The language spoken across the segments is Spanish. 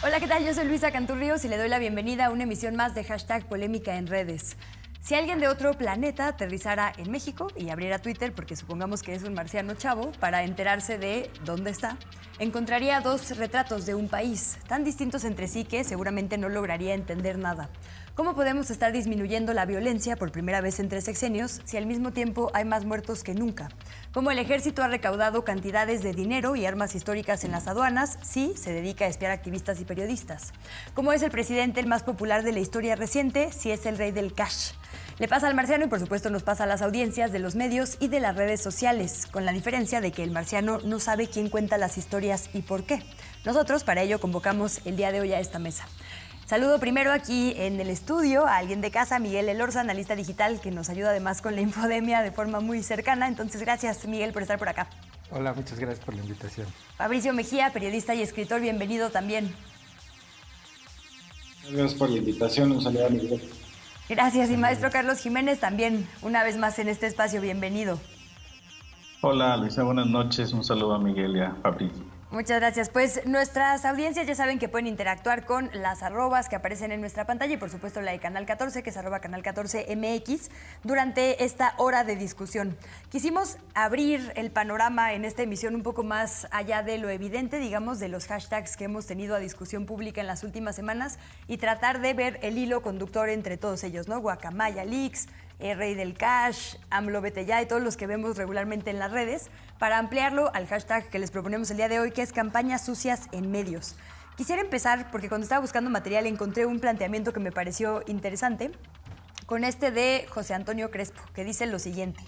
Hola, ¿qué tal? Yo soy Luisa Canturrios y le doy la bienvenida a una emisión más de Hashtag Polémica en Redes. Si alguien de otro planeta aterrizara en México y abriera Twitter, porque supongamos que es un marciano chavo, para enterarse de dónde está, encontraría dos retratos de un país tan distintos entre sí que seguramente no lograría entender nada. ¿Cómo podemos estar disminuyendo la violencia por primera vez en 3 sexenios si al mismo tiempo hay más muertos que nunca? ¿Cómo el ejército ha recaudado cantidades de dinero y armas históricas en las aduanas si se dedica a espiar activistas y periodistas? ¿Cómo es el presidente el más popular de la historia reciente si es el rey del cash? Le pasa al marciano y por supuesto nos pasa a las audiencias de los medios y de las redes sociales, con la diferencia de que el marciano no sabe quién cuenta las historias y por qué. Nosotros para ello convocamos el día de hoy a esta mesa. Saludo primero aquí en el estudio a alguien de casa, Miguel Elorza, analista digital, que nos ayuda además con la infodemia de forma muy cercana. Entonces, gracias, Miguel, por estar por acá. Hola, muchas gracias por la invitación. Fabricio Mejía, periodista y escritor, bienvenido también. Gracias por la invitación, un saludo a Miguel. Gracias, y maestro Carlos Jiménez, también una vez más en este espacio, bienvenido. Hola Luisa, buenas noches, un saludo a Miguel y a Fabricio. Muchas gracias. Pues nuestras audiencias ya saben que pueden interactuar con las arrobas que aparecen en nuestra pantalla y por supuesto la de Canal 14, que es @Canal 14 MX, durante esta hora de discusión. Quisimos abrir el panorama en esta emisión un poco más allá de lo evidente, digamos, de los hashtags que hemos tenido a discusión pública en las últimas semanas y tratar de ver el hilo conductor entre todos ellos, ¿no? Guacamaya Leaks, Rey del Cash, AMLO vete ya y todos los que vemos regularmente en las redes, para ampliarlo al hashtag que les proponemos el día de hoy, que es campañas sucias en medios. Quisiera empezar porque cuando estaba buscando material encontré un planteamiento que me pareció interesante, con este de José Antonio Crespo, que dice lo siguiente: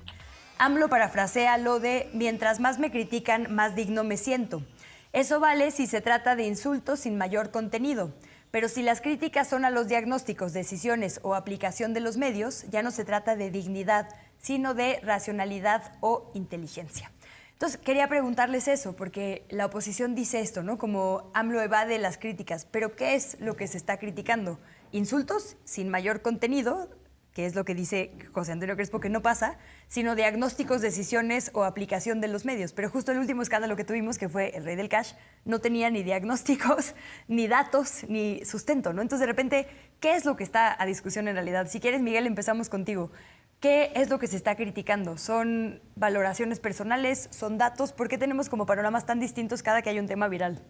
AMLO parafrasea lo de mientras más me critican, más digno me siento. Eso vale si se trata de insultos sin mayor contenido. Pero si las críticas son a los diagnósticos, decisiones o aplicación de los medios, ya no se trata de dignidad, sino de racionalidad o inteligencia. Entonces, quería preguntarles eso, porque la oposición dice esto, ¿no? Como AMLO evade las críticas, pero ¿qué es lo que se está criticando? ¿Insultos sin mayor contenido, que es lo que dice José Antonio Crespo que no pasa, sino diagnósticos, decisiones o aplicación de los medios? Pero justo el último escándalo que tuvimos, que fue el Rey del Cash, no tenía ni diagnósticos, ni datos, ni sustento, ¿no? Entonces, de repente, ¿qué es lo que está a discusión en realidad? Si quieres, Miguel, empezamos contigo. ¿Qué es lo que se está criticando? ¿Son valoraciones personales? ¿Son datos? ¿Por qué tenemos como panoramas tan distintos cada que hay un tema viral?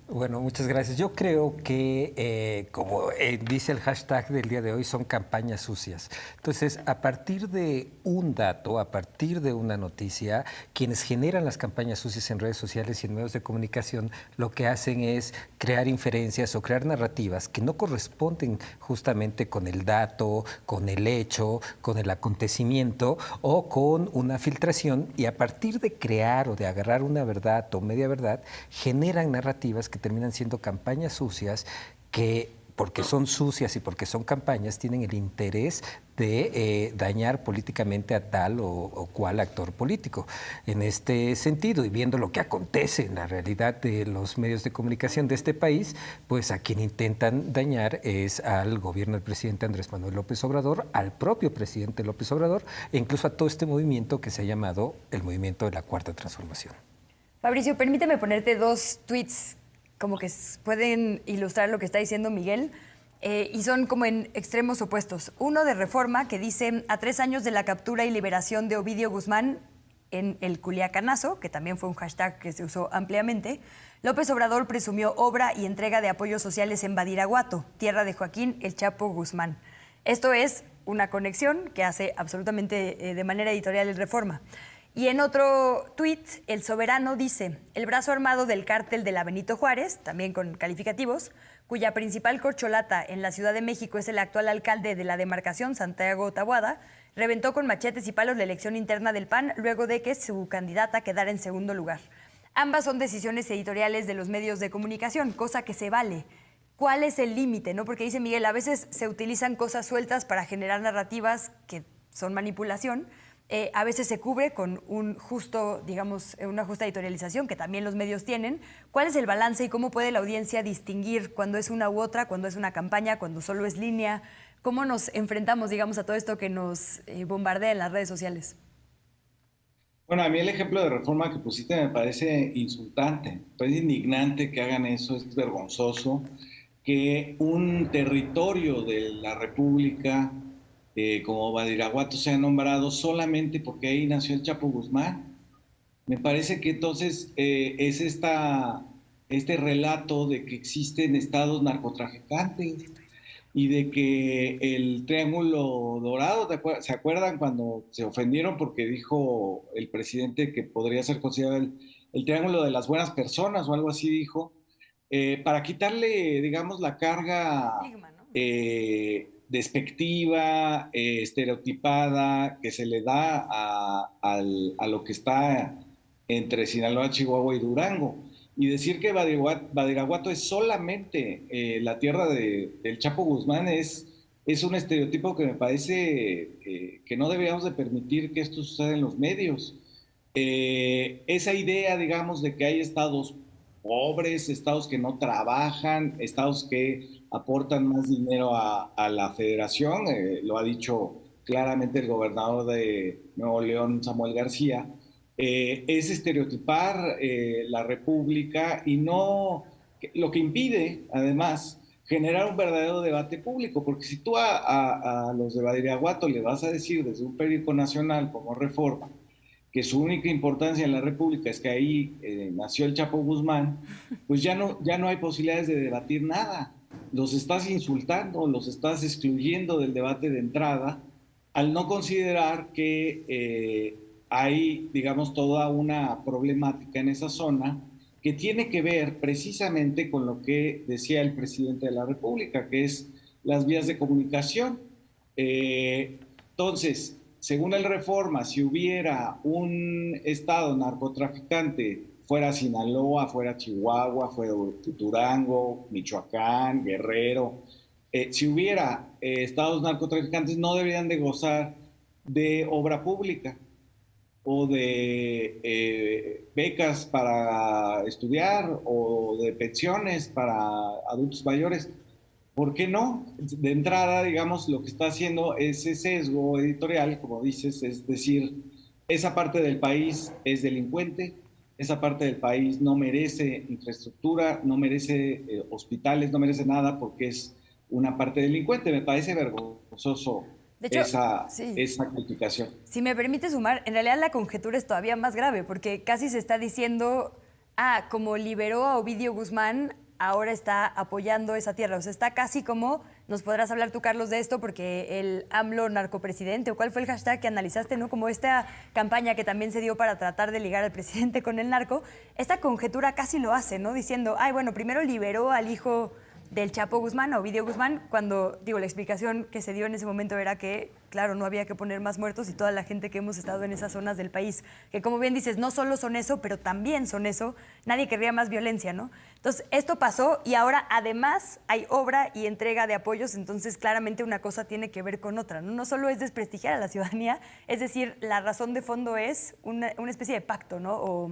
Bueno, muchas gracias. Yo creo que, como dice el hashtag del día de hoy, son campañas sucias. Entonces, a partir de un dato, a partir de una noticia, quienes generan las campañas sucias en redes sociales y en medios de comunicación, lo que hacen es crear inferencias o crear narrativas que no corresponden justamente con el dato, con el hecho, con el acontecimiento o con una filtración, y a partir de crear o de agarrar una verdad o media verdad, generan narrativas que terminan siendo campañas sucias que, porque son sucias y porque son campañas, tienen el interés de dañar políticamente a tal o cual actor político. En este sentido, y viendo lo que acontece en la realidad de los medios de comunicación de este país, pues a quien intentan dañar es al gobierno del presidente Andrés Manuel López Obrador, al propio presidente López Obrador e incluso a todo este movimiento que se ha llamado el movimiento de la Cuarta Transformación. Fabricio, permíteme ponerte 2 tweets como que pueden ilustrar lo que está diciendo Miguel, y son como en extremos opuestos. Uno de Reforma que dice: a 3 años de la captura y liberación de Ovidio Guzmán en el Culiacanazo, que también fue un hashtag que se usó ampliamente, López Obrador presumió obra y entrega de apoyos sociales en Badiraguato, tierra de Joaquín El Chapo Guzmán. Esto es una conexión que hace absolutamente de manera editorial el Reforma. Y en otro tuit, El Soberano dice: el brazo armado del cártel de la Benito Juárez, también con calificativos, cuya principal corcholata en la Ciudad de México es el actual alcalde de la demarcación, Santiago Taboada, reventó con machetes y palos la elección interna del PAN luego de que su candidata quedara en segundo lugar. Ambas son decisiones editoriales de los medios de comunicación, cosa que se vale. ¿Cuál es el límite, no? Porque dice Miguel, a veces se utilizan cosas sueltas para generar narrativas que son manipulación. A veces se cubre con un justo, digamos, una justa editorialización que también los medios tienen. ¿Cuál es el balance y cómo puede la audiencia distinguir cuando es una u otra, cuando es una campaña, cuando solo es línea? ¿Cómo nos enfrentamos, digamos, a todo esto que nos bombardea en las redes sociales? Bueno, a mí el ejemplo de reforma que pusiste me parece insultante, me parece indignante que hagan eso, es vergonzoso que un territorio de la República como Badiraguato sea nombrado solamente porque ahí nació el Chapo Guzmán. Me parece que entonces es este relato de que existen estados narcotraficantes y de que el Triángulo Dorado, ¿se acuerdan cuando se ofendieron porque dijo el presidente que podría ser considerado el Triángulo de las Buenas Personas o algo así dijo? Para quitarle, digamos, la carga Estigma, ¿no? despectiva, estereotipada que se le da a lo que está entre Sinaloa, Chihuahua y Durango. Y decir que Badiraguato es solamente la tierra del Chapo Guzmán es un estereotipo que me parece que no deberíamos de permitir que esto suceda en los medios. Esa idea, digamos, de que hay estados pobres, estados que no trabajan, estados que aportan más dinero a la federación, lo ha dicho claramente el gobernador de Nuevo León, Samuel García, es estereotipar la República y no, lo que impide, además, generar un verdadero debate público, porque si tú a los de Badiraguato le vas a decir desde un periódico nacional como Reforma, que su única importancia en la República es que ahí nació el Chapo Guzmán, pues ya no hay posibilidades de debatir nada. Los estás insultando, los estás excluyendo del debate de entrada, al no considerar que hay, digamos, toda una problemática en esa zona que tiene que ver precisamente con lo que decía el presidente de la República, que es las vías de comunicación. Entonces, según el Reforma, si hubiera un estado narcotraficante, fuera Sinaloa, fuera Chihuahua, fuera Durango, Michoacán, Guerrero, si hubiera estados narcotraficantes, no deberían de gozar de obra pública o de becas para estudiar o de pensiones para adultos mayores. ¿Por qué no? De entrada, digamos, lo que está haciendo ese sesgo editorial, como dices, es decir, esa parte del país es delincuente, esa parte del país no merece infraestructura, no merece hospitales, no merece nada porque es una parte delincuente. Me parece vergonzoso De hecho, sí. esa criticación. Si me permite sumar, en realidad la conjetura es todavía más grave, porque casi se está diciendo, como liberó a Ovidio Guzmán, ahora está apoyando esa tierra. O sea, está casi como, nos podrás hablar tú, Carlos, de esto, porque el AMLO narcopresidente, o cuál fue el hashtag que analizaste, ¿no? Como esta campaña que también se dio para tratar de ligar al presidente con el narco, esta conjetura casi lo hace, ¿no? Diciendo, bueno, primero liberó al hijo del Chapo Guzmán, a Ovidio Guzmán, cuando, digo, la explicación que se dio en ese momento era que, claro, no había que poner más muertos y toda la gente que hemos estado en esas zonas del país, que como bien dices, no solo son eso, pero también son eso, nadie querría más violencia, ¿no? Entonces, esto pasó y ahora además hay obra y entrega de apoyos, entonces claramente una cosa tiene que ver con otra, ¿no? No solo es desprestigiar a la ciudadanía, es decir, la razón de fondo es una especie de pacto, ¿no? O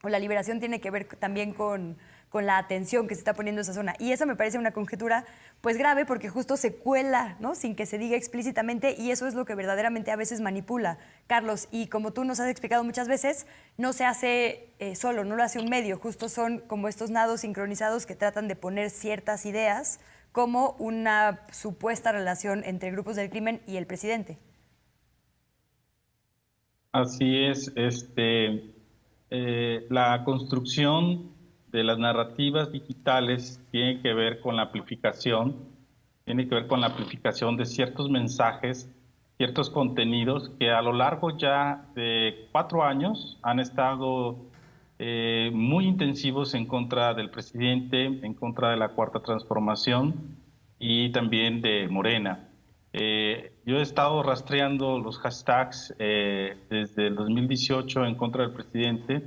la liberación tiene que ver también con la atención que se está poniendo en esa zona. Y eso me parece una conjetura pues grave porque justo se cuela, ¿no? Sin que se diga explícitamente, y eso es lo que verdaderamente a veces manipula. Carlos, y como tú nos has explicado muchas veces, no se hace solo, no lo hace un medio, justo son como estos nados sincronizados que tratan de poner ciertas ideas como una supuesta relación entre grupos del crimen y el presidente. Así es, la construcción de las narrativas digitales tiene que ver con la amplificación, tiene que ver con la amplificación de ciertos mensajes, ciertos contenidos que a lo largo ya de 4 años han estado muy intensivos en contra del presidente, en contra de la Cuarta Transformación y también de Morena. Yo he estado rastreando los hashtags desde el 2018 en contra del presidente,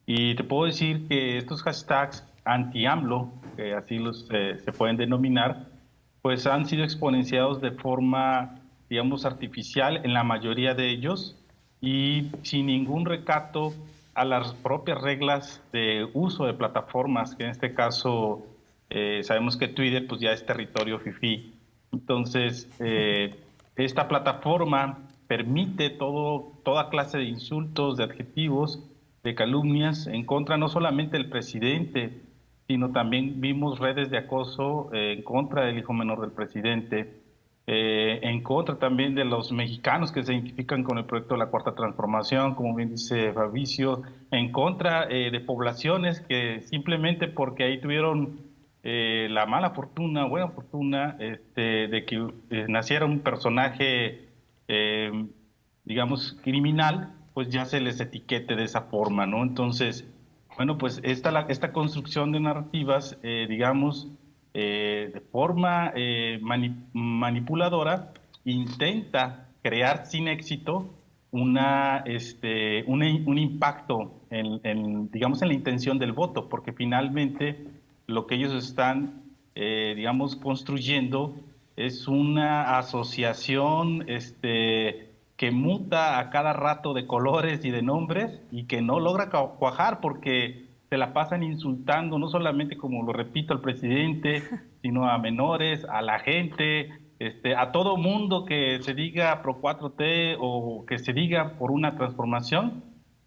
y te puedo decir que estos hashtags anti-AMLO, que así se pueden denominar, pues han sido exponenciados de forma, digamos, artificial en la mayoría de ellos y sin ningún recato a las propias reglas de uso de plataformas, que en este caso sabemos que Twitter pues ya es territorio fifí. Entonces, esta plataforma permite toda clase de insultos, de adjetivos, de calumnias en contra no solamente del presidente, sino también vimos redes de acoso en contra del hijo menor del presidente, en contra también de los mexicanos que se identifican con el proyecto de la Cuarta Transformación, como bien dice Fabricio, en contra de poblaciones que simplemente porque ahí tuvieron la mala fortuna, buena fortuna, de que naciera un personaje, digamos, criminal, pues ya se les etiquete de esa forma, ¿no? Entonces, bueno, pues esta construcción de narrativas, digamos, de forma manipuladora, intenta crear sin éxito un impacto digamos, en la intención del voto, porque finalmente lo que ellos están, digamos, construyendo es una asociación que muta a cada rato de colores y de nombres y que no logra cuajar porque se la pasan insultando, no solamente, como lo repito, al presidente, sino a menores, a la gente, a todo mundo que se diga pro 4T o que se diga por una transformación,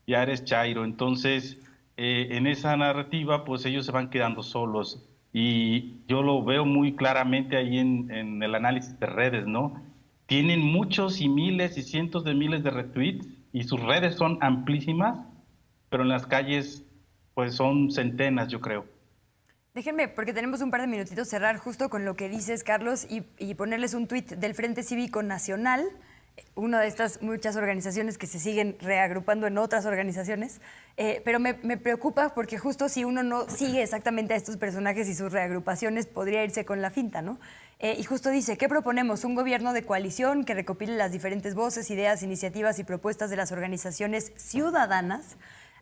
ya eres chairo. Entonces, en esa narrativa, pues ellos se van quedando solos. Y yo lo veo muy claramente ahí en el análisis de redes, ¿no? Tienen muchos y miles y cientos de miles de retweets y sus redes son amplísimas, pero en las calles pues son centenas, yo creo. Déjenme, porque tenemos un par de minutitos, cerrar justo con lo que dices, Carlos, y ponerles un tuit del Frente Cívico Nacional, una de estas muchas organizaciones que se siguen reagrupando en otras organizaciones, pero me preocupa porque justo si uno no sigue exactamente a estos personajes y sus reagrupaciones, podría irse con la finta, ¿no? Y justo dice, ¿qué proponemos? Un gobierno de coalición que recopile las diferentes voces, ideas, iniciativas y propuestas de las organizaciones ciudadanas,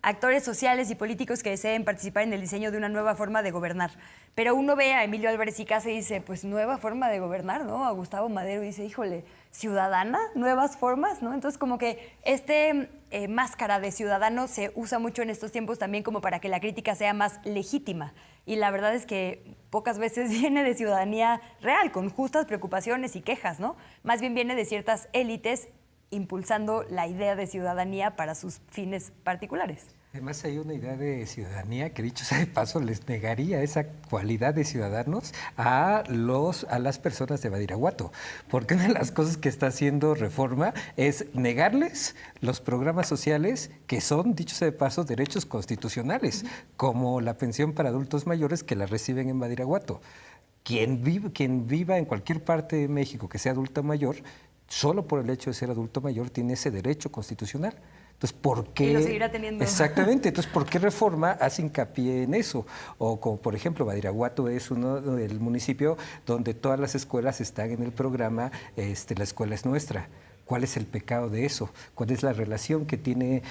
actores sociales y políticos que deseen participar en el diseño de una nueva forma de gobernar. Pero uno ve a Emilio Álvarez y Casa y dice, pues nueva forma de gobernar, ¿no? A Gustavo Madero dice, híjole, ciudadana, nuevas formas, ¿no? Entonces como que máscara de ciudadano se usa mucho en estos tiempos también como para que la crítica sea más legítima. Y la verdad es que pocas veces viene de ciudadanía real, con justas preocupaciones y quejas, ¿no? Más bien viene de ciertas élites impulsando la idea de ciudadanía para sus fines particulares. Además hay una idea de ciudadanía que, dicho sea de paso, les negaría esa cualidad de ciudadanos a las personas de Badiraguato, porque una de las cosas que está haciendo Reforma es negarles los programas sociales que son, dicho sea de paso, derechos constitucionales, como la pensión para adultos mayores que la reciben en Badiraguato. Quien viva en cualquier parte de México que sea adulto mayor, solo por el hecho de ser adulto mayor tiene ese derecho constitucional. Entonces, ¿por qué? Y lo seguirá teniendo. Exactamente. Entonces, ¿por qué Reforma hace hincapié en eso? O como, por ejemplo, Badiraguato es el municipio donde todas las escuelas están en el programa La Escuela es Nuestra. ¿Cuál es el pecado de eso? ¿Cuál es la relación que tiene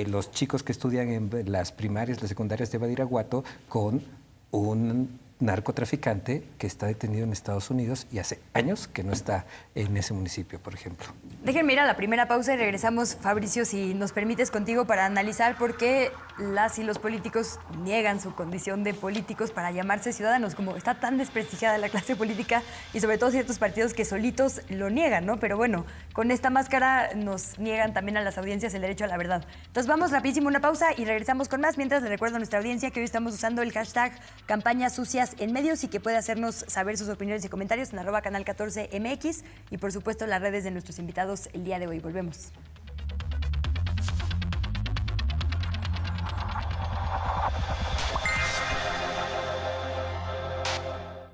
los chicos que estudian en las primarias, las secundarias de Badiraguato con un narcotraficante que está detenido en Estados Unidos y hace años que no está en ese municipio, por ejemplo? Déjenme ir a la primera pausa y regresamos, Fabricio, si nos permites, contigo para analizar por qué las y los políticos niegan su condición de políticos para llamarse ciudadanos, como está tan desprestigiada la clase política y sobre todo ciertos partidos que solitos lo niegan, ¿no? Pero bueno, con esta máscara nos niegan también a las audiencias el derecho a la verdad. Entonces vamos rapidísimo a una pausa y regresamos con más, mientras le recuerdo a nuestra audiencia que hoy estamos usando el hashtag Campañas Sucias en Medios y que puede hacernos saber sus opiniones y comentarios en @canal14mx y por supuesto las redes de nuestros invitados el día de hoy. Volvemos.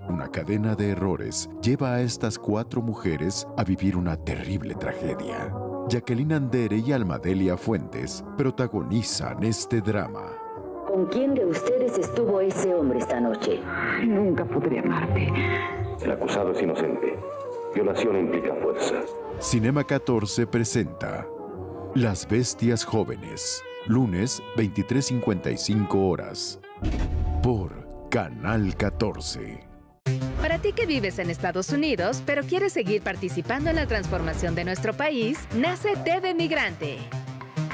Una cadena de errores lleva a estas 4 mujeres a vivir una terrible tragedia. Jacqueline Andere y Almadelia Fuentes protagonizan este drama. ¿Con quién de ustedes estuvo ese hombre esta noche? Nunca podré amarte. El acusado es inocente. Violación implica fuerza. Cinema 14 presenta Las Bestias Jóvenes, lunes 23:55 horas, por Canal 14. Para ti que vives en Estados Unidos, pero quieres seguir participando en la transformación de nuestro país, nace TV Migrante.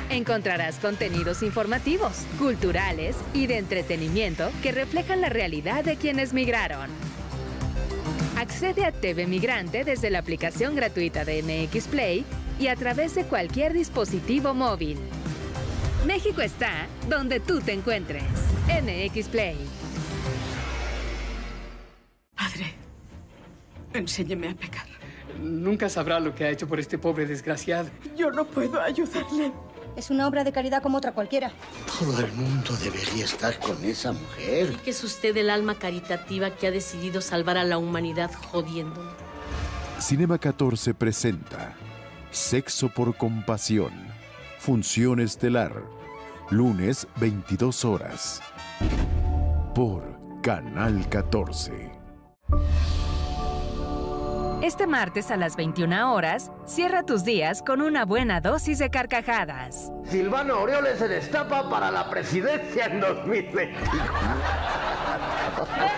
Encontrarás contenidos informativos, culturales y de entretenimiento que reflejan la realidad de quienes migraron. Accede a TV Migrante desde la aplicación gratuita de MX Play y a través de cualquier dispositivo móvil. México está donde tú te encuentres. MX Play. Padre, enséñeme a pecar. Nunca sabrá lo que ha hecho por este pobre desgraciado. Yo no puedo ayudarle. Es una obra de caridad como otra cualquiera. Todo el mundo debería estar con esa mujer. ¿Y que es usted el alma caritativa que ha decidido salvar a la humanidad jodiéndolo? Cinema 14 presenta Sexo por Compasión. Función estelar. Lunes, 22 horas. Por Canal 14. Este martes a las 21 horas, cierra tus días con una buena dosis de carcajadas. Silvano Aureoles se destapa para la presidencia en 2020. De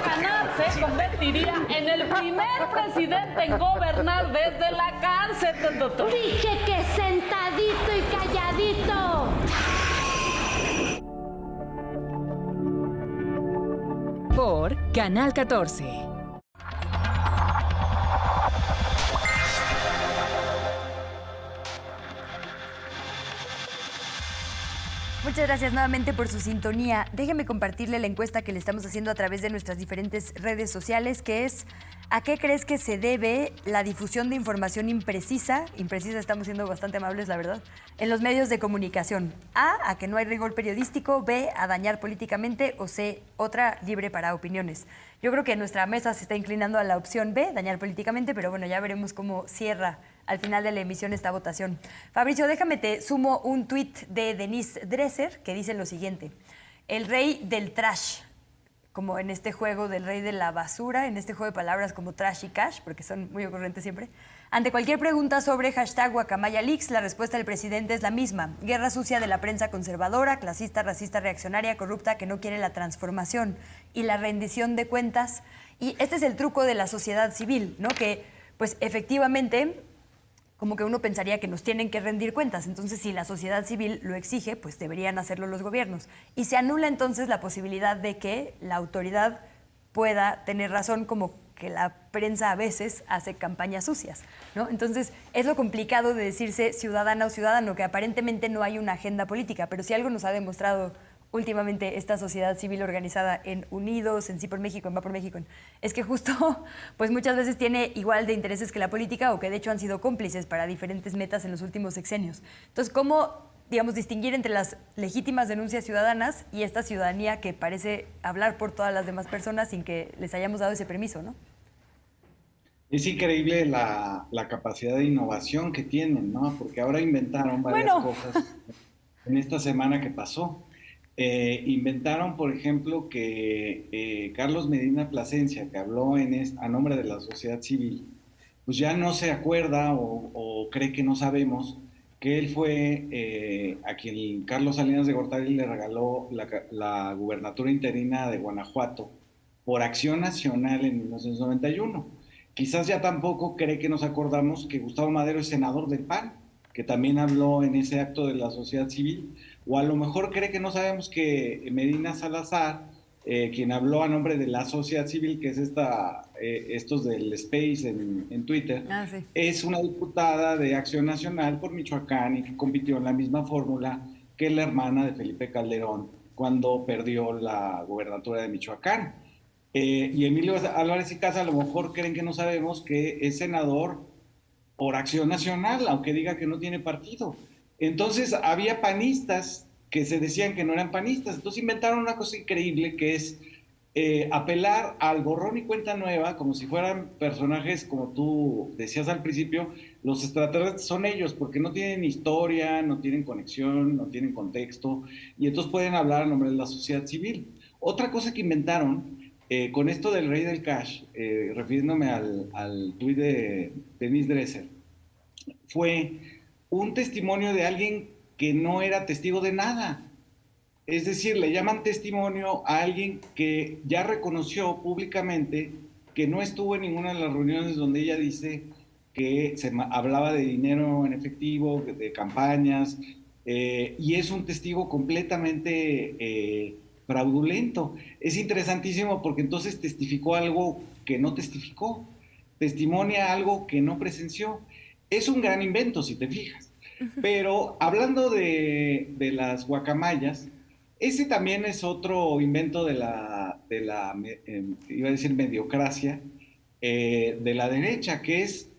ganar, se convertiría en el primer presidente en gobernar desde la cárcel. Dije que sentadito y calladito. Por Canal 14. Muchas gracias nuevamente por su sintonía. Déjeme compartirle la encuesta que le estamos haciendo a través de nuestras diferentes redes sociales, que es: ¿a qué crees que se debe la difusión de información imprecisa? Imprecisa, estamos siendo bastante amables, la verdad, en los medios de comunicación. A que no hay rigor periodístico. B, a dañar políticamente. O C, otra, libre para opiniones. Yo creo que nuestra mesa se está inclinando a la opción B, dañar políticamente, pero bueno, ya veremos cómo cierra al final de la emisión esta votación. Fabricio, déjame te sumo un tuit de Denise Dresser que dice lo siguiente: el rey del trash, como en este juego del rey de la basura, en este juego de palabras como trash y cash, porque son muy ocurrentes siempre. Ante cualquier pregunta sobre #GuacamayaLeaks, la respuesta del presidente es la misma: guerra sucia de la prensa conservadora, clasista, racista, reaccionaria, corrupta, que no quiere la transformación y la rendición de cuentas. Y este es el truco de la sociedad civil, ¿no? Que, pues, efectivamente, como que uno pensaría que nos tienen que rendir cuentas. Entonces, si la sociedad civil lo exige, pues deberían hacerlo los gobiernos. Y se anula entonces la posibilidad de que la autoridad pueda tener razón, como que la prensa a veces hace campañas sucias, ¿no? Entonces, es lo complicado de decirse ciudadana o ciudadano, que aparentemente no hay una agenda política, pero si algo nos ha demostrado últimamente esta sociedad civil organizada en Unidos, en Sí por México, en Va por México, es que justo, pues muchas veces tiene igual de intereses que la política, o que de hecho han sido cómplices para diferentes metas en los últimos sexenios. Entonces, ¿cómo, digamos, distinguir entre las legítimas denuncias ciudadanas y esta ciudadanía que parece hablar por todas las demás personas sin que les hayamos dado ese permiso, ¿no? Es increíble la capacidad de innovación que tienen, ¿no? Porque ahora inventaron varias cosas en esta semana que pasó. Inventaron, por ejemplo, que Carlos Medina Plasencia, que habló a nombre de la sociedad civil, pues ya no se acuerda o cree que no sabemos que él fue a quien Carlos Salinas de Gortari le regaló la gubernatura interina de Guanajuato por Acción Nacional en 1991. Quizás ya tampoco cree que nos acordamos que Gustavo Madero es senador del PAN, que también habló en ese acto de la sociedad civil. O a lo mejor cree que no sabemos que Medina Salazar, quien habló a nombre de la sociedad civil, que es estos del Space en Twitter, sí, es una diputada de Acción Nacional por Michoacán y que compitió en la misma fórmula que la hermana de Felipe Calderón cuando perdió la gobernatura de Michoacán. Y Emilio Álvarez y Casa a lo mejor creen que no sabemos que es senador por Acción Nacional, aunque diga que no tiene partido. Entonces había panistas que se decían que no eran panistas. Entonces inventaron una cosa increíble, que es apelar al borrón y cuenta nueva, como si fueran personajes, como tú decías al principio. Los extraterrestres son ellos, porque no tienen historia, no tienen conexión, no tienen contexto, y entonces pueden hablar a nombre de la sociedad civil. Otra cosa que inventaron, con esto del rey del cash, refiriéndome al tuit de Denise Dresser, fue un testimonio de alguien que no era testigo de nada. Es decir, le llaman testimonio a alguien que ya reconoció públicamente que no estuvo en ninguna de las reuniones donde ella dice que se hablaba de dinero en efectivo, de campañas, y es un testigo completamente fraudulento. Es interesantísimo porque entonces testificó algo que no testimonia algo que no presenció. Es un gran invento, si te fijas. Pero hablando de las guacamayas, ese también es otro invento de la iba a decir mediocracia, de la derecha, que es,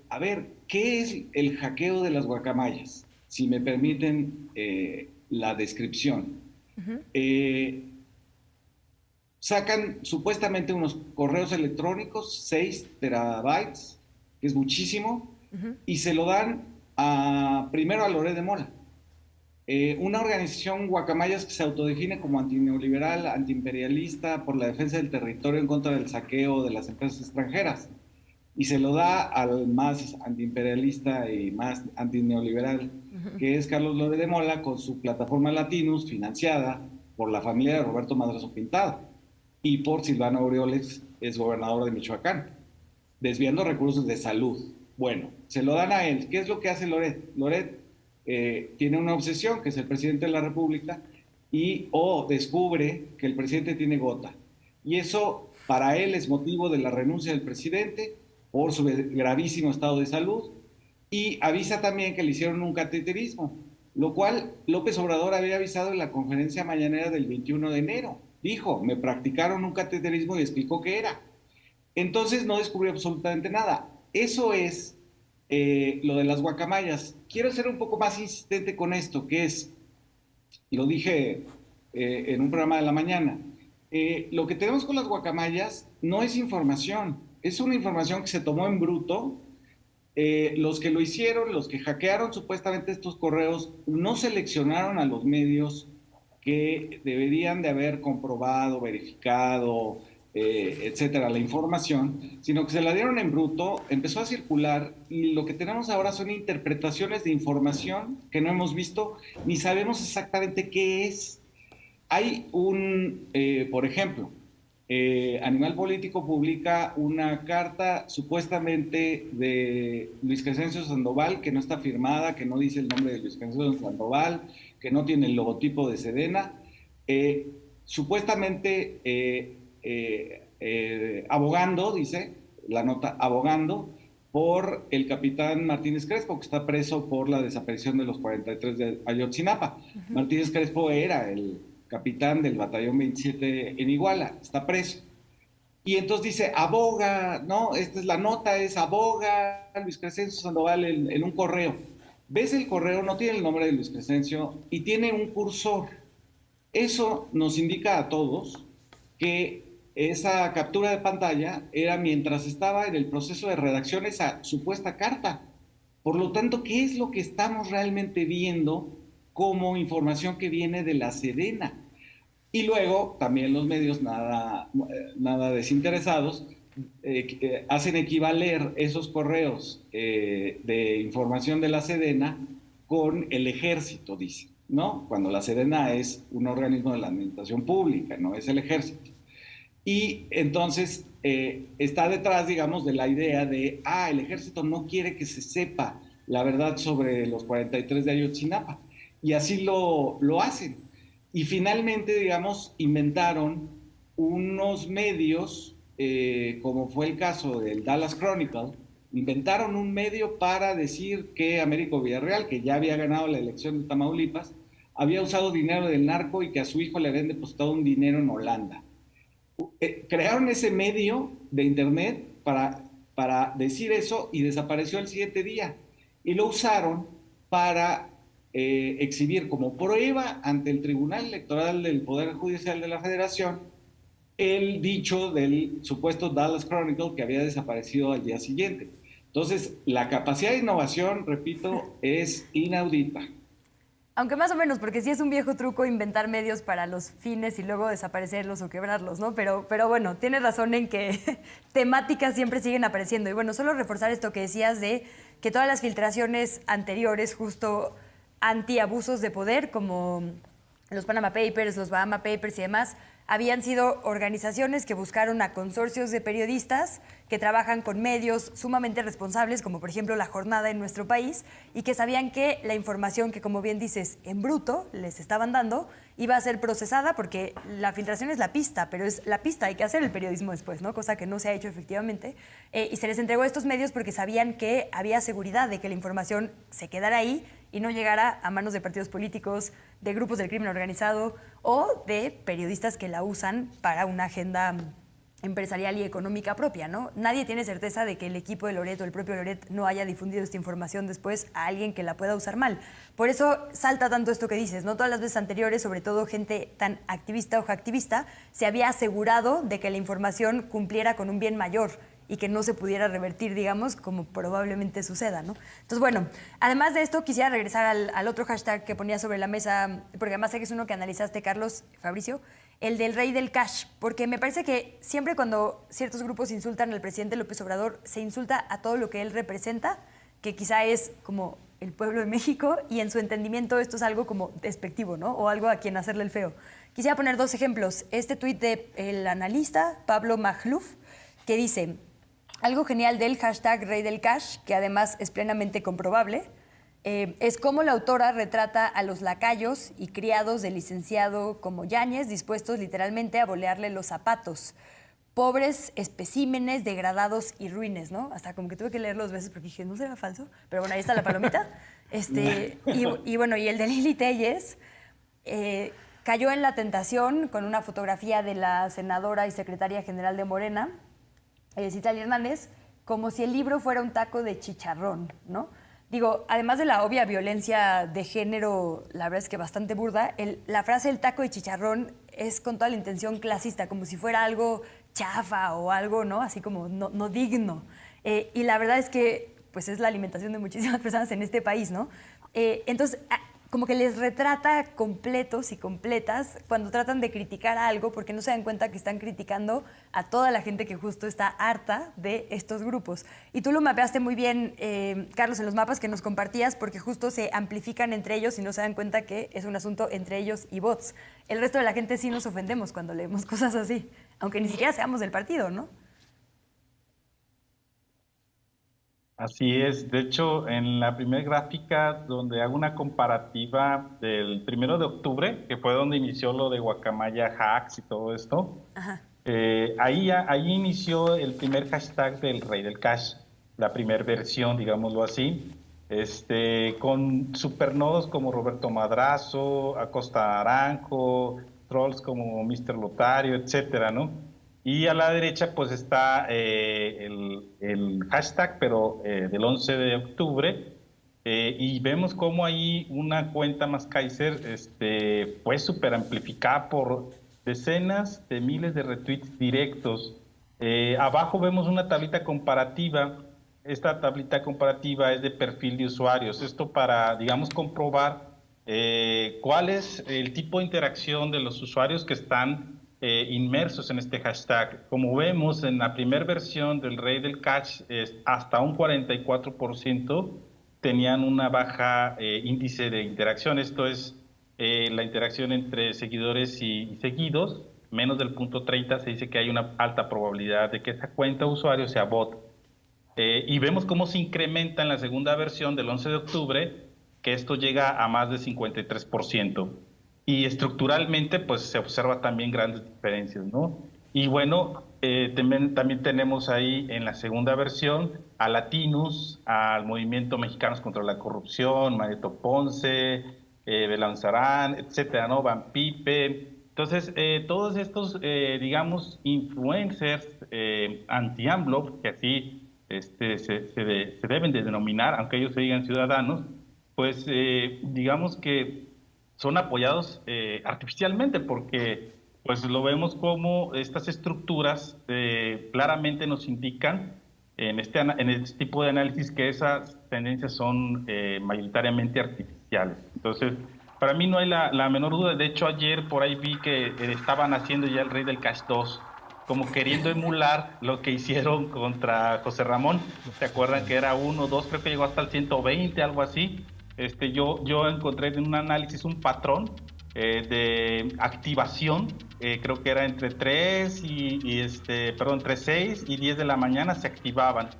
a ver, ¿qué es el hackeo de las guacamayas? Si me permiten la descripción. Sacan supuestamente unos correos electrónicos, 6 terabytes, que es muchísimo, y se lo dan primero a Loret de Mola, una organización guacamayas que se autodefine como antineoliberal, antiimperialista, por la defensa del territorio en contra del saqueo de las empresas extranjeras. Y se lo da al más antiimperialista y más antineoliberal, que es Carlos Loret de Mola, con su plataforma Latinus, financiada por la familia de Roberto Madrazo Pintado y por Silvano Aureoles, es gobernador de Michoacán, desviando recursos de salud. Bueno, se lo dan a él. ¿Qué es lo que hace Loret? Loret tiene una obsesión, que es el presidente de la República, y descubre que el presidente tiene gota. Y eso para él es motivo de la renuncia del presidente por su gravísimo estado de salud, y avisa también que le hicieron un cateterismo, lo cual López Obrador había avisado en la conferencia mañanera del 21 de enero. Dijo, me practicaron un cateterismo y explicó qué era. Entonces no descubrió absolutamente nada. Eso es lo de las guacamayas. Quiero ser un poco más insistente con esto, que es, lo dije en un programa de la mañana, lo que tenemos con las guacamayas no es información, es una información que se tomó en bruto. Los que lo hicieron, los que hackearon supuestamente estos correos, no seleccionaron a los medios que deberían de haber comprobado, verificado, etcétera, la información, sino que se la dieron en bruto, empezó a circular, y lo que tenemos ahora son interpretaciones de información que no hemos visto ni sabemos exactamente qué es. Hay por ejemplo, Animal Político publica una carta supuestamente de Luis Crescencio Sandoval, que no está firmada, que no dice el nombre de Luis Crescencio Sandoval, que no tiene el logotipo de Sedena, supuestamente abogando, dice la nota, abogando por el capitán Martínez Crespo, que está preso por la desaparición de los 43 de Ayotzinapa. Martínez Crespo era el capitán del batallón 27 en Iguala, está preso. Y entonces dice, aboga, no, esta es la nota, es aboga Luis Crescencio Sandoval en un correo. Ves el correo, no tiene el nombre de Luis Crescencio y tiene un cursor. Eso nos indica a todos que esa captura de pantalla era mientras estaba en el proceso de redacción esa supuesta carta. Por lo tanto, ¿qué es lo que estamos realmente viendo como información que viene de la Sedena? Y luego también los medios nada desinteresados hacen equivaler esos correos de información de la Sedena con el ejército, dicen, ¿no? Cuando la Sedena es un organismo de la administración pública, no es el ejército. Y entonces está detrás, digamos, de la idea de, el ejército no quiere que se sepa la verdad sobre los 43 de Ayotzinapa. Y así lo hacen. Y finalmente, digamos, inventaron unos medios, como fue el caso del Dallas Chronicle, inventaron un medio para decir que Américo Villarreal, que ya había ganado la elección de Tamaulipas, había usado dinero del narco y que a su hijo le habían depositado un dinero en Holanda. Crearon ese medio de internet para decir eso y desapareció el siguiente día. Y lo usaron para exhibir como prueba ante el Tribunal Electoral del Poder Judicial de la Federación el dicho del supuesto Dallas Chronicle que había desaparecido al día siguiente. Entonces, la capacidad de innovación, repito, es inaudita. Aunque más o menos, porque sí es un viejo truco inventar medios para los fines y luego desaparecerlos o quebrarlos, ¿no? Pero bueno, tienes razón en que temáticas siempre siguen apareciendo. Y bueno, solo reforzar esto que decías de que todas las filtraciones anteriores, justo antiabusos de poder, como los Panama Papers, los Bahama Papers y demás, habían sido organizaciones que buscaron a consorcios de periodistas que trabajan con medios sumamente responsables, como por ejemplo La Jornada en nuestro país, y que sabían que la información que, como bien dices, en bruto les estaban dando, iba a ser procesada, porque la filtración es la pista, pero es la pista, hay que hacer el periodismo después, ¿no? Cosa que no se ha hecho efectivamente. Y se les entregó a estos medios porque sabían que había seguridad de que la información se quedara ahí y no llegara a manos de partidos políticos, de grupos del crimen organizado o de periodistas que la usan para una agenda empresarial y económica propia, ¿no? Nadie tiene certeza de que el equipo de Loret o el propio Loret no haya difundido esta información después a alguien que la pueda usar mal. Por eso salta tanto esto que dices, ¿no? Todas las veces anteriores, sobre todo gente tan activista o hacktivista, se había asegurado de que la información cumpliera con un bien mayor y que no se pudiera revertir, digamos, como probablemente suceda, ¿no? Entonces, bueno, además de esto, quisiera regresar al otro hashtag que ponía sobre la mesa, porque además sé que es uno que analizaste, Carlos, Fabricio, el del rey del cash, porque me parece que siempre cuando ciertos grupos insultan al presidente López Obrador, se insulta a todo lo que él representa, que quizá es como el pueblo de México, y en su entendimiento esto es algo como despectivo, ¿no? O algo a quien hacerle el feo. Quisiera poner dos ejemplos. Este tuit del analista Pablo Magluf, que dice: algo genial del hashtag Rey del Cash, que además es plenamente comprobable, es cómo la autora retrata a los lacayos y criados del licenciado como Yáñez dispuestos literalmente a bolearle los zapatos. Pobres especímenes degradados y ruines, ¿no? Hasta como que tuve que leerlo dos veces porque dije, ¿no será falso? Pero bueno, ahí está la palomita. Y bueno, y el de Lili Téllez cayó en la tentación con una fotografía de la senadora y secretaria general de Morena, Citlali Hernández, como si el libro fuera un taco de chicharrón, ¿no? Digo, además de la obvia violencia de género, la verdad es que bastante burda, la frase del taco de chicharrón es con toda la intención clasista, como si fuera algo chafa o algo, ¿no? Así como no digno. Y la verdad es que pues es la alimentación de muchísimas personas en este país, ¿no? Entonces, como que les retrata completos y completas cuando tratan de criticar algo, porque no se dan cuenta que están criticando a toda la gente que justo está harta de estos grupos. Y tú lo mapeaste muy bien, Carlos, en los mapas que nos compartías, porque justo se amplifican entre ellos y no se dan cuenta que es un asunto entre ellos y bots. El resto de la gente sí nos ofendemos cuando leemos cosas así, aunque ni siquiera seamos del partido, ¿no? Así es. De hecho, en la primera gráfica donde hago una comparativa del 1 de octubre, que fue donde inició lo de Guacamaya Hacks y todo esto, ahí inició el primer hashtag del Rey del Cash, la primera versión, digámoslo así, con supernodos como Roberto Madrazo, Acosta Aranjo, trolls como Mr. Lotario, etcétera, ¿no? Y a la derecha pues está el hashtag, pero del 11 de octubre, y vemos cómo ahí una cuenta más Kaiser fue súper amplificada por decenas de miles de retweets directos. Abajo vemos una tablita comparativa. Esta tablita comparativa es de perfil de usuarios. Esto para, digamos, comprobar cuál es el tipo de interacción de los usuarios que están inmersos en este hashtag. Como vemos en la primera versión del Rey del Cash, hasta un 44% tenían una baja índice de interacción. Esto es la interacción entre seguidores y seguidos, menos del 0.30, se dice que hay una alta probabilidad de que esa cuenta de usuario sea bot. Y vemos cómo se incrementa en la segunda versión del 11 de octubre, que esto llega a más de 53%. Y estructuralmente, pues se observa también grandes diferencias, ¿no? Y bueno, también tenemos ahí en la segunda versión a Latinos, al Movimiento Mexicanos contra la Corrupción, Mareto Ponce, Belanzarán, etcétera, ¿no? Van Pipe. Entonces, todos estos, digamos, influencers anti-AMLO, que así se deben de denominar, aunque ellos se digan ciudadanos, pues digamos que son apoyados artificialmente, porque pues lo vemos como estas estructuras claramente nos indican en este tipo de análisis que esas tendencias son mayoritariamente artificiales. Entonces, para mí no hay la menor duda. De hecho, ayer por ahí vi que estaban haciendo ya el Rey del Cash 2, como queriendo emular lo que hicieron contra José Ramón. ¿Se acuerdan que era 1, 2, creo que llegó hasta el 120, algo así? Yo encontré en un análisis un patrón de activación, creo que era entre 6 y 10 de la mañana se activaban.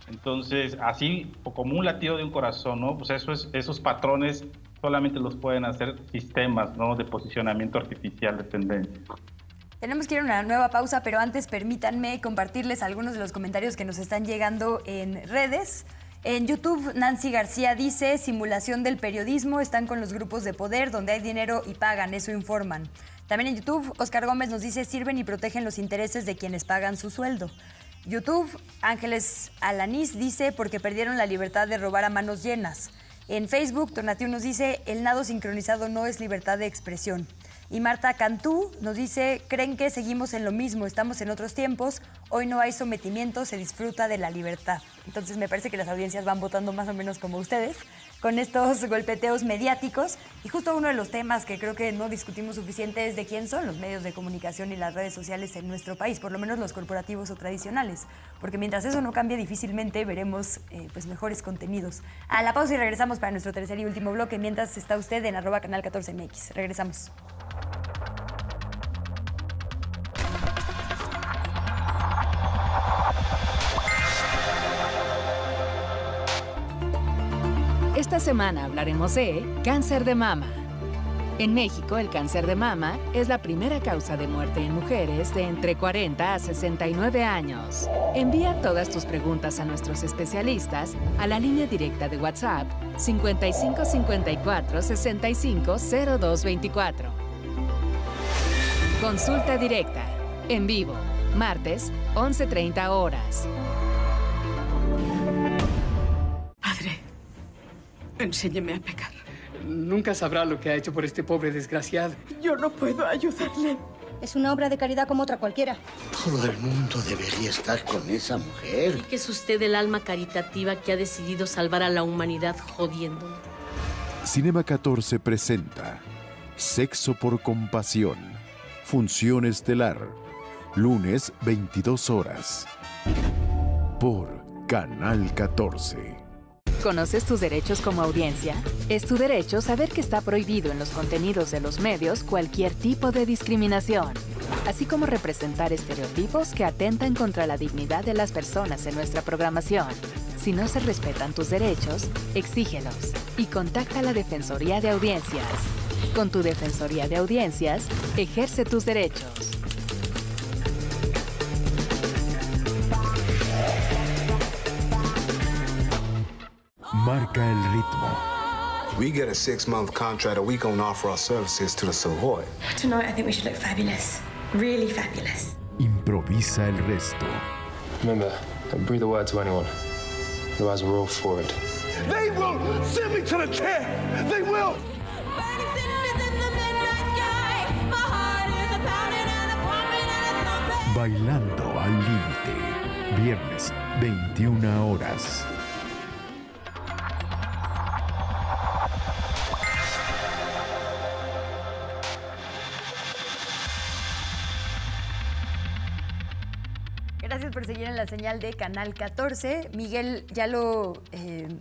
Entonces, así como un latido de un corazón, ¿no? Pues esos patrones solamente los pueden hacer sistemas, ¿no?, de posicionamiento artificial de tendencia. Tenemos que ir a una nueva pausa, pero antes permítanme compartirles algunos de los comentarios que nos están llegando en redes. En YouTube, Nancy García dice, simulación del periodismo, están con los grupos de poder, donde hay dinero y pagan, eso informan. También en YouTube, Oscar Gómez nos dice, sirven y protegen los intereses de quienes pagan su sueldo. YouTube, Ángeles Alanís dice, porque perdieron la libertad de robar a manos llenas. En Facebook, Donatiu nos dice, el nado sincronizado no es libertad de expresión. Y Marta Cantú nos dice, creen que seguimos en lo mismo, estamos en otros tiempos, hoy no hay sometimiento, se disfruta de la libertad. Entonces me parece que las audiencias van votando más o menos como ustedes, con estos golpeteos mediáticos. Y justo uno de los temas que creo que no discutimos suficiente es de quién son los medios de comunicación y las redes sociales en nuestro país, por lo menos los corporativos o tradicionales. Porque mientras eso no cambie, difícilmente veremos pues mejores contenidos. A la pausa y regresamos para nuestro tercer y último bloque, mientras está usted en @canal14mx. Regresamos. Esta semana hablaremos de cáncer de mama. En México, el cáncer de mama es la primera causa de muerte en mujeres de entre 40 a 69 años. Envía todas tus preguntas a nuestros especialistas a la línea directa de WhatsApp 55 54 65 02 24. Consulta directa, en vivo, martes, 11:30 horas. Padre, enséñeme a pecar. Nunca sabrá lo que ha hecho por este pobre desgraciado. Yo no puedo ayudarle. Es una obra de caridad como otra cualquiera. Todo el mundo debería estar con esa mujer. ¿Y que es usted el alma caritativa que ha decidido salvar a la humanidad jodiendo? Cinema 14 presenta Sexo por compasión. Función estelar. Lunes, 22 horas. Por Canal 14. ¿Conoces tus derechos como audiencia? Es tu derecho saber que está prohibido en los contenidos de los medios cualquier tipo de discriminación, así como representar estereotipos que atentan contra la dignidad de las personas en nuestra programación. Si no se respetan tus derechos, exígelos y contacta a la Defensoría de Audiencias. Con tu Defensoría de Audiencias, ejerce tus derechos. Marca el ritmo. We get a 6-month contract, or we gonna offer our services to the Savoy. Tonight, I think we should look fabulous. Really fabulous. Improvisa el resto. Remember, don't breathe a word to anyone. Otherwise, we're all for it. They will send me to the chair. They will. Bailando al límite. Viernes, 21 horas. Gracias por seguir en la señal de Canal 14. Miguel, ya lo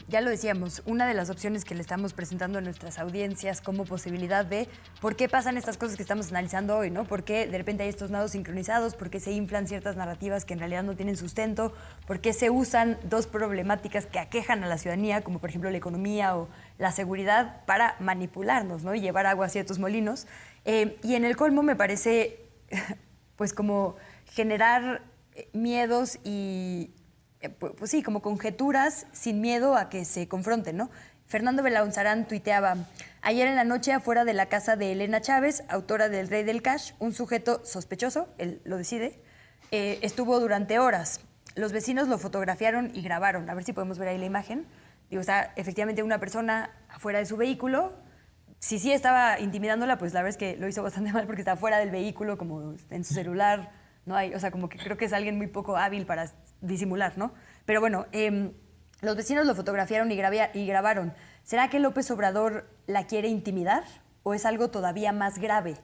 decíamos, una de las opciones que le estamos presentando a nuestras audiencias como posibilidad de por qué pasan estas cosas que estamos analizando hoy, ¿no? Por qué de repente hay estos nados sincronizados, por qué se inflan ciertas narrativas que en realidad no tienen sustento, por qué se usan dos problemáticas que aquejan a la ciudadanía, como por ejemplo la economía o la seguridad, para manipularnos, ¿no? Y llevar agua a ciertos molinos. Y en el colmo me parece, pues como generar miedos y, pues sí, como conjeturas sin miedo a que se confronten, ¿no? Fernando Belaunzarán tuiteaba, ayer en la noche afuera de la casa de Elena Chávez, autora del Rey del Cash, un sujeto sospechoso, él lo decide, estuvo durante horas. Los vecinos lo fotografiaron y grabaron. A ver si podemos ver ahí la imagen. Digo, está efectivamente una persona afuera de su vehículo. Si sí estaba intimidándola, pues la verdad es que lo hizo bastante mal porque está fuera del vehículo, como en su celular. No hay, o sea, como que creo que es alguien muy poco hábil para disimular, ¿no? Pero bueno, los vecinos lo fotografiaron y grabaron. ¿Será que López Obrador la quiere intimidar o es algo todavía más grave?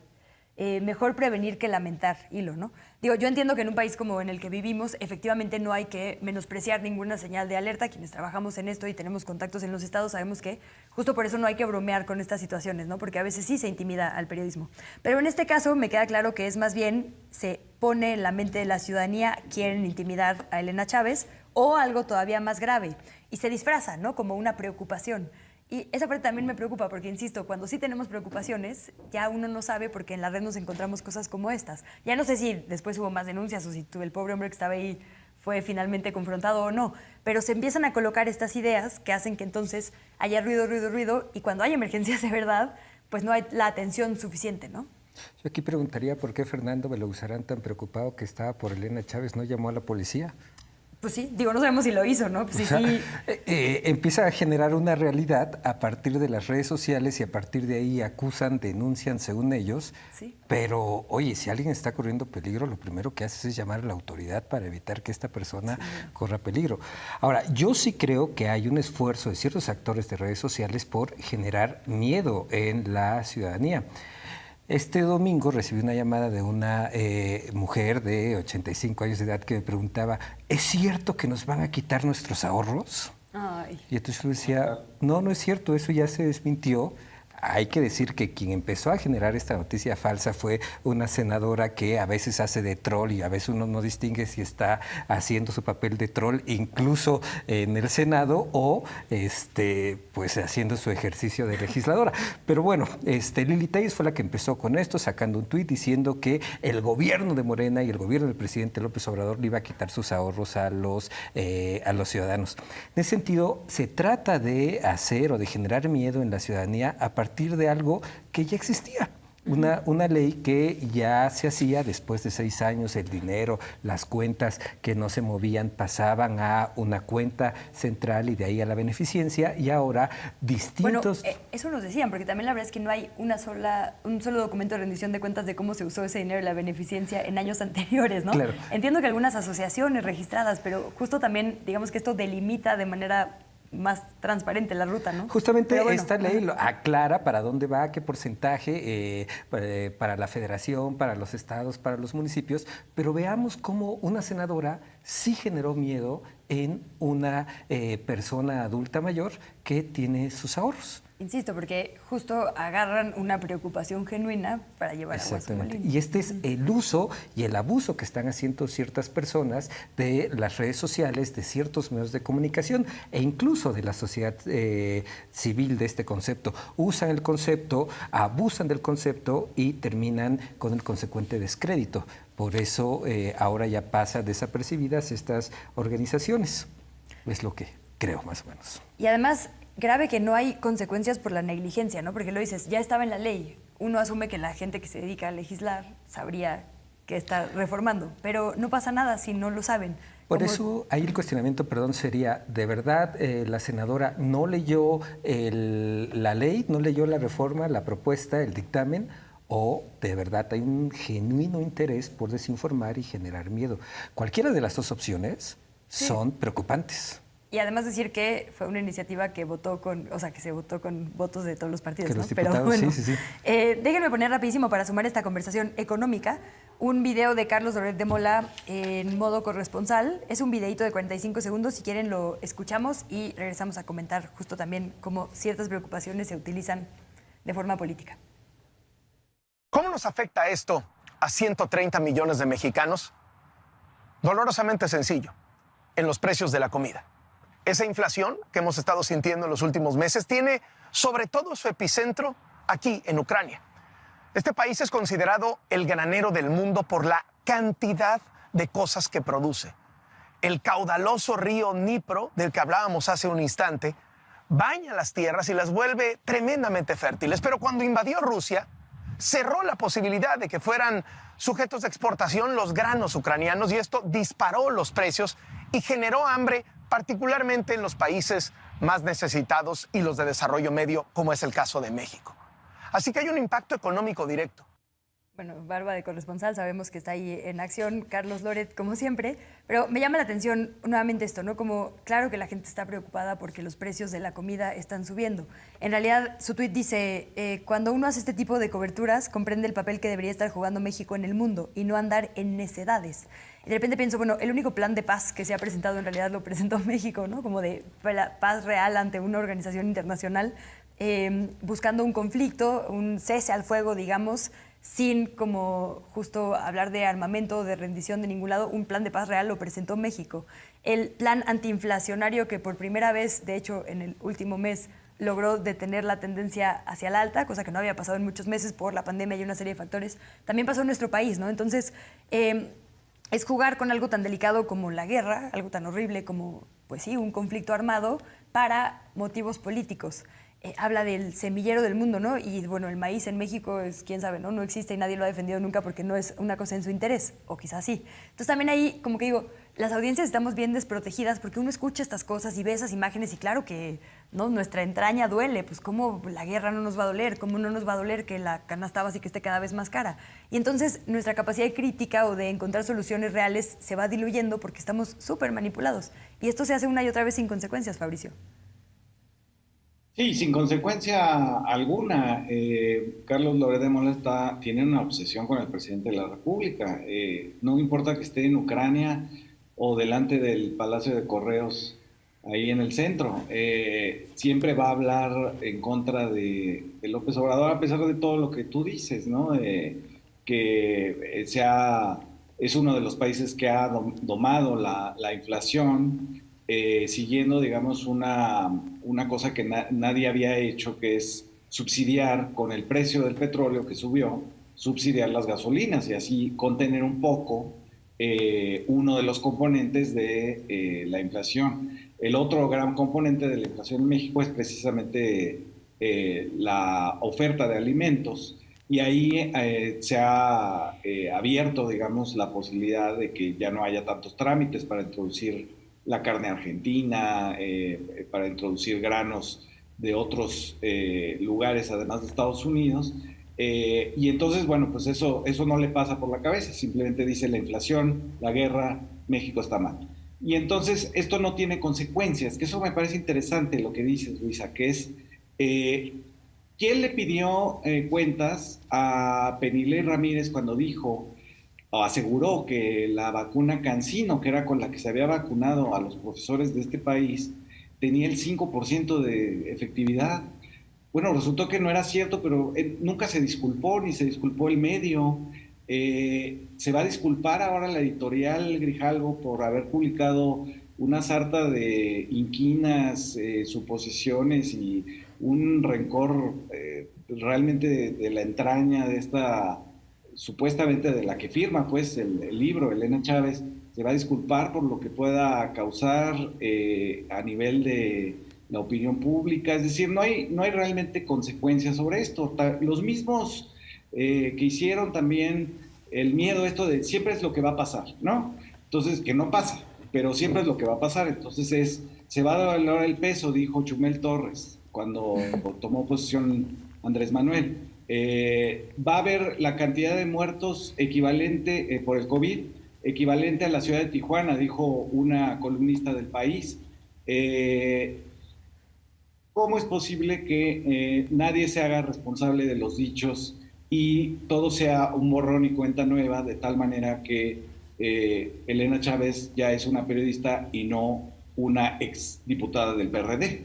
mejor prevenir que lamentar, hilo, ¿no? Digo, yo entiendo que en un país como en el que vivimos, efectivamente no hay que menospreciar ninguna señal de alerta. Quienes trabajamos en esto y tenemos contactos en los estados sabemos que justo por eso no hay que bromear con estas situaciones, ¿no? Porque a veces sí se intimida al periodismo. Pero en este caso me queda claro que es más bien se pone en la mente de la ciudadanía, quieren intimidar a Elena Chávez o algo todavía más grave y se disfraza, ¿no? Como una preocupación. Y esa parte también me preocupa porque, insisto, cuando sí tenemos preocupaciones, ya uno no sabe porque en la red nos encontramos cosas como estas. Ya no sé si después hubo más denuncias o si el pobre hombre que estaba ahí fue finalmente confrontado o no, pero se empiezan a colocar estas ideas que hacen que entonces haya ruido, y cuando hay emergencias de verdad, pues no hay la atención suficiente, ¿no? Yo aquí preguntaría por qué Fernando Belouzarán, tan preocupado que estaba por Elena Chávez, no llamó a la policía. Pues sí, digo, no sabemos si lo hizo, ¿no? Pues sí, sí. Empieza a generar una realidad a partir de las redes sociales y a partir de ahí acusan, denuncian según ellos. Sí. Pero, oye, si alguien está corriendo peligro, lo primero que haces es llamar a la autoridad para evitar que esta persona corra peligro. Ahora, yo sí creo que hay un esfuerzo de ciertos actores de redes sociales por generar miedo en la ciudadanía. Este domingo recibí una llamada de una mujer de 85 años de edad que me preguntaba, ¿es cierto que nos van a quitar nuestros ahorros? Ay. Y entonces yo decía, no, no es cierto, eso ya se desmintió. Hay que decir que quien empezó a generar esta noticia falsa fue una senadora que a veces hace de troll y a veces uno no distingue si está haciendo su papel de troll incluso en el Senado o pues haciendo su ejercicio de legisladora. Pero bueno, Lili Téllez fue la que empezó con esto, sacando un tuit diciendo que el gobierno de Morena y el gobierno del presidente López Obrador le iba a quitar sus ahorros a los ciudadanos. En ese sentido, se trata de hacer o de generar miedo en la ciudadanía a partir de algo que ya existía. Una ley que ya se hacía después de 6 años, el dinero, las cuentas que no se movían pasaban a una cuenta central y de ahí a la beneficencia y ahora distintos... Bueno, eso nos decían, porque también la verdad es que no hay un solo documento de rendición de cuentas de cómo se usó ese dinero y la beneficencia en años anteriores, ¿no? Claro. Entiendo que algunas asociaciones registradas, pero justo también, digamos que esto delimita de manera más transparente la ruta, ¿no? Justamente esta ley lo aclara para dónde va, qué porcentaje para la federación, para los estados, para los municipios, pero veamos cómo una senadora sí generó miedo en una persona adulta mayor que tiene sus ahorros. Insisto, porque justo agarran una preocupación genuina para llevar agua a su molino. Y este es el uso y el abuso que están haciendo ciertas personas de las redes sociales, de ciertos medios de comunicación e incluso de la sociedad civil de este concepto. Usan el concepto, abusan del concepto y terminan con el consecuente descrédito. Por eso ahora ya pasan desapercibidas estas organizaciones. Es lo que creo, más o menos. Y además, grave que no hay consecuencias por la negligencia, ¿no? Porque lo dices, ya estaba en la ley. Uno asume que la gente que se dedica a legislar sabría que está reformando, pero no pasa nada si no lo saben. Por eso ahí el cuestionamiento, sería, ¿de verdad la senadora no leyó la ley, no leyó la reforma, la propuesta, el dictamen? ¿O de verdad hay un genuino interés por desinformar y generar miedo? Cualquiera de las dos opciones son preocupantes. Y además decir que fue una iniciativa que se votó con votos de todos los partidos, que ¿no? Los diputados, pero bueno, sí. Déjenme poner rapidísimo para sumar esta conversación económica un video de Carlos Loret de Mola en modo corresponsal. Es un videito de 45 segundos, si quieren lo escuchamos y regresamos a comentar justo también cómo ciertas preocupaciones se utilizan de forma política. ¿Cómo nos afecta esto a 130 millones de mexicanos? Dolorosamente sencillo, en los precios de la comida. Esa inflación que hemos estado sintiendo en los últimos meses tiene sobre todo su epicentro aquí en Ucrania. Este país es considerado el granero del mundo por la cantidad de cosas que produce. El caudaloso río Dnipro, del que hablábamos hace un instante, baña las tierras y las vuelve tremendamente fértiles. Pero cuando invadió Rusia, cerró la posibilidad de que fueran sujetos de exportación los granos ucranianos y esto disparó los precios y generó hambre, particularmente en los países más necesitados y los de desarrollo medio, como es el caso de México. Así que hay un impacto económico directo. Bueno, barba de corresponsal, sabemos que está ahí en acción, Carlos Loret, como siempre, pero me llama la atención nuevamente esto, ¿no? Como, claro que la gente está preocupada porque los precios de la comida están subiendo. En realidad, su tuit dice, cuando uno hace este tipo de coberturas, comprende el papel que debería estar jugando México en el mundo y no andar en necedades. Y de repente pienso, bueno, el único plan de paz que se ha presentado en realidad lo presentó México, ¿no? Como de paz real ante una organización internacional, buscando un conflicto, un cese al fuego, digamos, sin como justo hablar de armamento, de rendición de ningún lado. Un plan de paz real lo presentó México. El plan antiinflacionario que por primera vez, de hecho en el último mes, logró detener la tendencia hacia la alta, cosa que no había pasado en muchos meses por la pandemia y una serie de factores, también pasó en nuestro país, ¿no? Entonces, es jugar con algo tan delicado como la guerra, algo tan horrible como, pues sí, un conflicto armado para motivos políticos. Habla del semillero del mundo, ¿no? Y bueno, el maíz en México es, quién sabe, ¿no? No existe y nadie lo ha defendido nunca porque no es una cosa en su interés, o quizás sí. Entonces también ahí, como que digo, las audiencias estamos bien desprotegidas porque uno escucha estas cosas y ve esas imágenes y claro que, ¿no? Nuestra entraña duele, pues cómo la guerra no nos va a doler, cómo no nos va a doler que la canasta básica esté cada vez más cara. Y entonces nuestra capacidad de crítica o de encontrar soluciones reales se va diluyendo porque estamos súper manipulados. Y esto se hace una y otra vez sin consecuencias, Fabricio. Sí, sin consecuencia alguna. Carlos Loret de Mola tiene una obsesión con el presidente de la República. No importa que esté en Ucrania o delante del Palacio de Correos, ahí en el centro. Siempre va a hablar en contra de López Obrador, a pesar de todo lo que tú dices, ¿no? Que es uno de los países que ha domado la inflación, siguiendo, digamos, una cosa que nadie había hecho, que es subsidiar con el precio del petróleo que subió, subsidiar las gasolinas y así contener un poco uno de los componentes de la inflación. El otro gran componente de la inflación en México es precisamente la oferta de alimentos, y ahí se ha abierto, digamos, la posibilidad de que ya no haya tantos trámites para introducir la carne argentina, para introducir granos de otros lugares, además de Estados Unidos. Y entonces, bueno, pues eso no le pasa por la cabeza, simplemente dice la inflación, la guerra, México está mal. Y entonces esto no tiene consecuencias, que eso me parece interesante lo que dices, Luisa, que es, ¿quién le pidió cuentas a Penilei Ramírez cuando dijo o aseguró que la vacuna CanSino, que era con la que se había vacunado a los profesores de este país, tenía el 5% de efectividad? Bueno, resultó que no era cierto, pero nunca se disculpó, ni se disculpó el medio. Se va a disculpar ahora la editorial Grijalvo por haber publicado una sarta de inquinas, suposiciones y un rencor realmente de la entraña de esta, supuestamente de la que firma pues el libro, Elena Chávez. Se va a disculpar por lo que pueda causar a nivel de la opinión pública. Es decir, no hay realmente consecuencias sobre esto. Los mismos que hicieron también el miedo, esto de siempre es lo que va a pasar, ¿no? Entonces, que no pasa, pero siempre es lo que va a pasar. Entonces se va a devaluar el peso, dijo Chumel Torres cuando tomó posición Andrés Manuel. Va a haber la cantidad de muertos equivalente por el COVID, equivalente a la ciudad de Tijuana, dijo una columnista del País. ¿Cómo es posible que nadie se haga responsable de los dichos y todo sea un borrón y cuenta nueva, de tal manera que Elena Chávez ya es una periodista y no una exdiputada del PRD?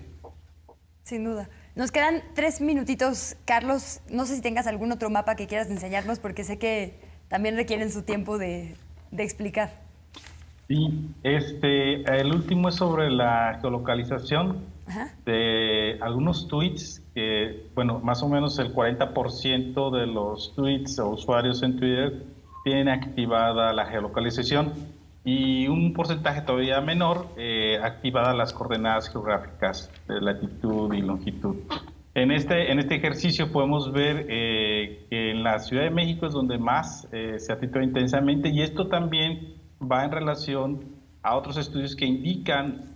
Sin duda. Nos quedan 3 minutitos. Carlos, no sé si tengas algún otro mapa que quieras enseñarnos, porque sé que también requieren su tiempo de explicar. Sí, el último es sobre la geolocalización. Ajá. De algunos tweets que, bueno, más o menos el 40% de los tweets o usuarios en Twitter tienen activada la geolocalización y un porcentaje todavía menor activada las coordenadas geográficas de latitud y longitud. En este ejercicio podemos ver que en la Ciudad de México es donde más se ha titulado intensamente, y esto también va en relación a otros estudios que indican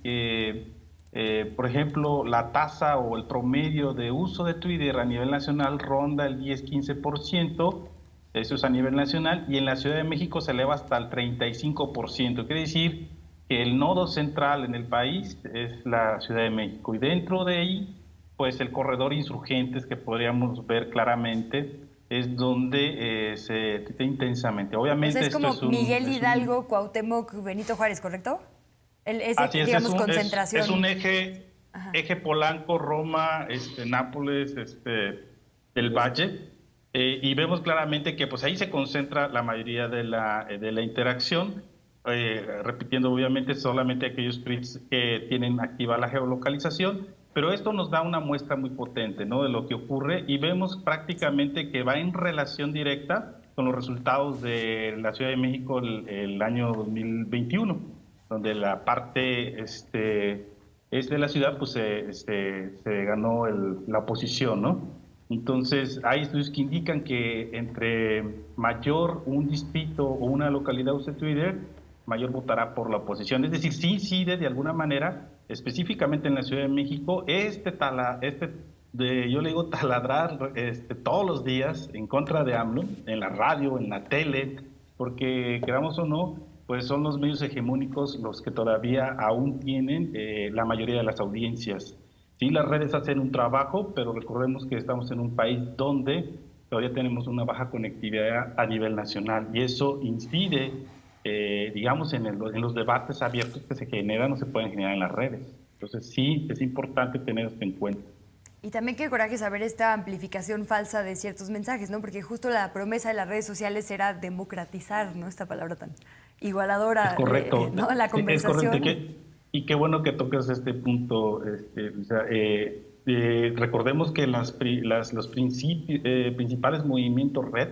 por ejemplo, la tasa o el promedio de uso de Twitter a nivel nacional ronda el 10-15%, Eso es a nivel nacional, y en la Ciudad de México se eleva hasta el 35%. Quiere decir que el nodo central en el país es la Ciudad de México, y dentro de ahí, pues el corredor Insurgentes, que podríamos ver claramente, es donde se detecta intensamente. Obviamente, es como Miguel Hidalgo, Cuauhtémoc, Benito Juárez, ¿correcto? Digamos, concentración. Es un eje Polanco, Roma, Nápoles, del Valle, y vemos claramente que pues ahí se concentra la mayoría de la interacción, repitiendo obviamente solamente aquellos tweets que tienen activa la geolocalización. Pero esto nos da una muestra muy potente, ¿no?, de lo que ocurre, y vemos prácticamente que va en relación directa con los resultados de la Ciudad de México el año 2021, donde la parte este de la ciudad pues se ganó la oposición, ¿no? Entonces hay estudios que indican que entre mayor un distrito o una localidad use Twitter, mayor votará por la oposición. Es decir, sí incide de alguna manera, específicamente en la Ciudad de México, yo le digo taladrar todos los días en contra de AMLO, en la radio, en la tele, porque queramos o no, pues son los medios hegemónicos los que todavía aún tienen la mayoría de las audiencias. Sí, las redes hacen un trabajo, pero recordemos que estamos en un país donde todavía tenemos una baja conectividad a nivel nacional, y eso incide, digamos, en los debates abiertos que se generan o se pueden generar en las redes. Entonces sí, es importante tener esto en cuenta. Y también qué coraje saber esta amplificación falsa de ciertos mensajes, ¿no? Porque justo la promesa de las redes sociales era democratizar, ¿no?, esta palabra tan igualadora. Es correcto. ¿No?, la conversación. Es correcto, y qué bueno que tocas este punto. Recordemos que los principales movimientos red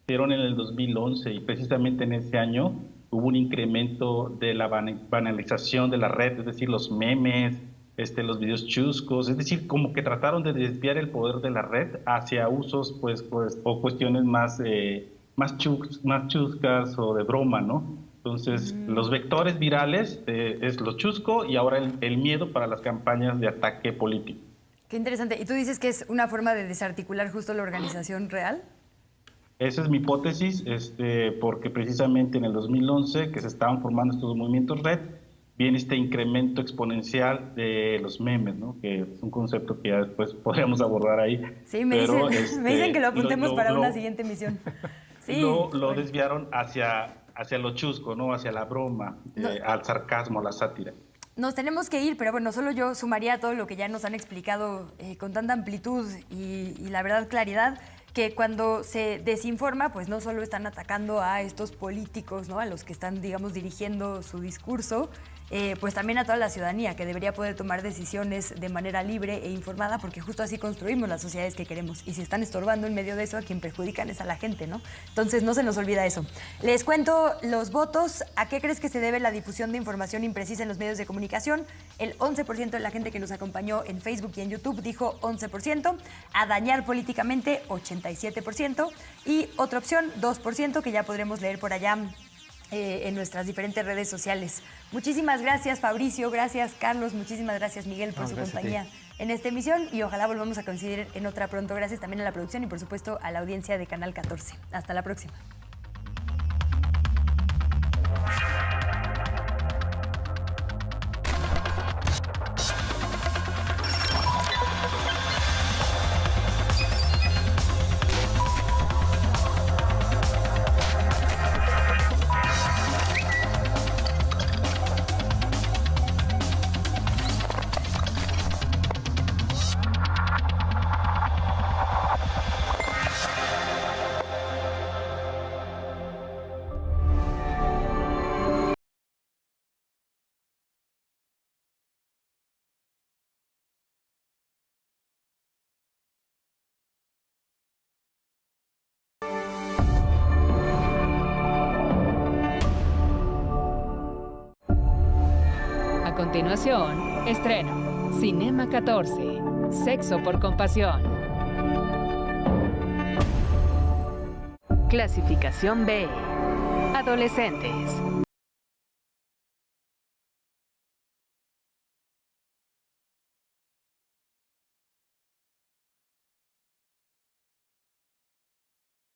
fueron en el 2011, y precisamente en ese año hubo un incremento de la banalización de la red, es decir, los memes, los videos chuscos, es decir, como que trataron de desviar el poder de la red hacia usos pues o cuestiones más chuscas o de broma, ¿no? Entonces, los vectores virales es lo chusco, y ahora el miedo para las campañas de ataque político. Qué interesante. ¿Y tú dices que es una forma de desarticular justo la organización real? Esa es mi hipótesis, porque precisamente en el 2011, que se estaban formando estos movimientos red, viene este incremento exponencial de los memes, ¿no?, que es un concepto que ya después podríamos abordar ahí. Sí, me dicen que lo apuntemos para una siguiente emisión. Sí. Lo desviaron hacia lo chusco, ¿no?, hacia la broma, al sarcasmo, a la sátira. Nos tenemos que ir, pero bueno, solo yo sumaría todo lo que ya nos han explicado con tanta amplitud y la verdad claridad, que cuando se desinforma, pues no solo están atacando a estos políticos, ¿no?, a los que están, digamos, dirigiendo su discurso, pues también a toda la ciudadanía, que debería poder tomar decisiones de manera libre e informada, porque justo así construimos las sociedades que queremos. Y si están estorbando en medio de eso, a quien perjudican es a la gente, ¿no? Entonces no se nos olvida eso. Les cuento los votos. ¿A qué crees que se debe la difusión de información imprecisa en los medios de comunicación? El 11% de la gente que nos acompañó en Facebook y en YouTube dijo 11%. A dañar políticamente, 87%. Y otra opción, 2%, que ya podremos leer por allá en nuestras diferentes redes sociales. Muchísimas gracias, Fabricio, gracias, Carlos, muchísimas gracias, Miguel, por su compañía en esta emisión, y ojalá volvamos a coincidir en otra pronto. Gracias también a la producción y, por supuesto, a la audiencia de Canal 14. Hasta la próxima. A continuación, estreno Cinema 14, Sexo por Compasión. Clasificación B, Adolescentes.